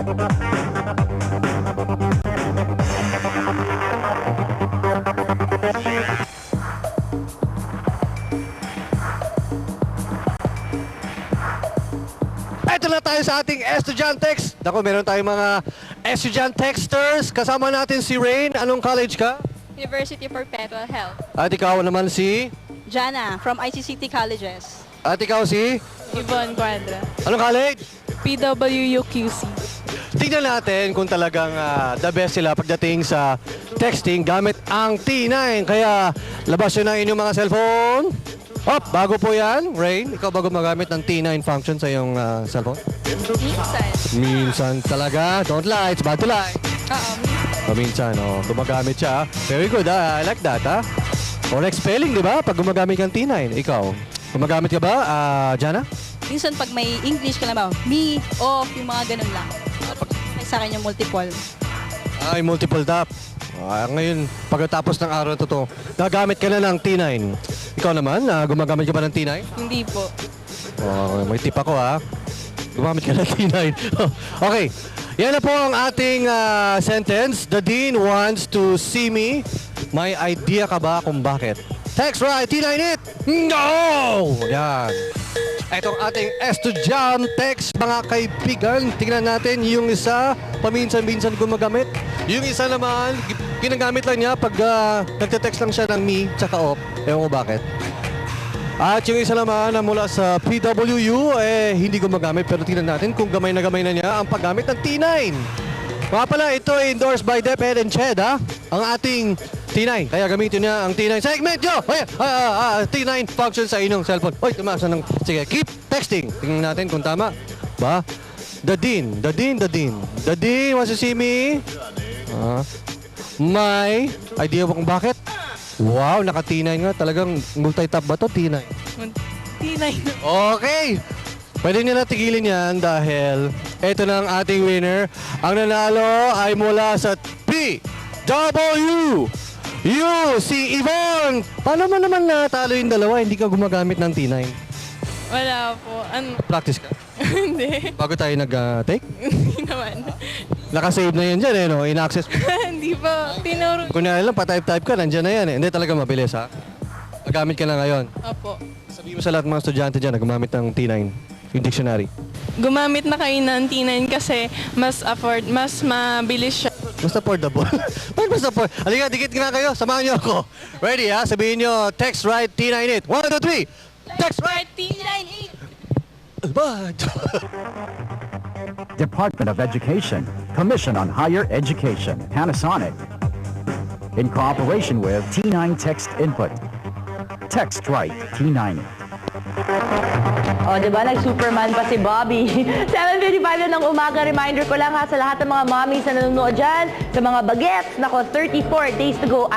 Ito na tayo sa ating Estudiantex. Dako, meron tayong mga Estudiantexters. Kasama natin si Rain. Anong college ka? University Perpetual Health. At ikaw naman si? Jana from ICCT Colleges. At ikaw si? Yvonne Quadra. Anong college? PWUQC. Tingnan natin kung talagang the best sila pagdating sa texting gamit ang T9. Kaya labas nyo na inyong mga cellphone. Bago po yan. Rain, ikaw ba gumagamit ng T9 function sa iyong cellphone? Minsan. Minsan talaga. Don't lie. It's bad to lie. Minsan, gumagamit siya. Very good, I like that, ha? Correct spelling, di ba? Pag gumagamit kang T9. Ikaw, gumagamit ka ba, Jana? Minsan pag may English ka naman, me, off, yung mga ganun lang. Sa akin yung multiple. Ay, multiple tap. Ngayon, pagkatapos ng araw na to, gagamit ka na ng T9. Ikaw naman, gumagamit ka ba ng T9? Hindi po. May tip ako, ha? Gumamit ka ng T9. Okay. Yan na po ang ating sentence. The dean wants to see me. May idea ka ba kung bakit? Text right, T9 it! No! Yan. Itong ating Estudiantex, mga kaibigan. Tingnan natin yung isa, paminsan-minsan gumagamit. Yung isa naman, ginagamit lang niya pag nagte-text lang siya ng me, tsaka off. Ewan ko bakit. At yung isa naman na mula sa PWU, hindi gumagamit. Pero tingnan natin kung gamay na niya ang paggamit ng T9. Mga pala, ito ay endorsed by DepEd and CHED, ha? Ang ating T9. Kaya gamitin niya ang T9 segment nyo. T9 function sa inyong cellphone. Tumasa ng... Sige, keep texting. Tingnan natin kung tama. Ba? The Dean wants to see me. May idea mo kung bakit? Wow, naka T9 nga. Talagang multi-tap ba to? T9. T9. Okay. Pwede nyo na tigilin yan dahil ito na ang ating winner. Ang nanalo ay mula sa PWU. Si Yvonne. Paano mo naman natalo yung dalawa? Hindi ka gumagamit ng T9. Wala po. Practice ka? Hindi. Bago tayo nag-take? Hindi naman. Nakasave na yan dyan, no? In-access. Hindi po. Tinuro. Kung lang, pa-type-type ka, nandyan na yan. Hindi talaga mabilis, ha? Magamit ka na ngayon. Opo. Sabihin mo sa lahat ng mga estudyante dyan na gumamit ng T9, yung dictionary. Gumamit na kayo ng T9 kasi mas mabilis siya. Mas affordable. Bakit mas affordable? Halika, dikit na kayo. Samahan niyo ako. Ready, ha? Sabihin niyo, text right T98. 1, 2, 3. Text right T98. Department of Education, Commission on Higher Education, Panasonic. In cooperation with T9 Text Input. Text right T9. O, diba? Nag-Superman pa si Bobby. 7:55 na ng umaga. Reminder ko lang ha sa lahat ng mga mommies na nanonood dyan, sa mga bagets, nako, 34 days to go.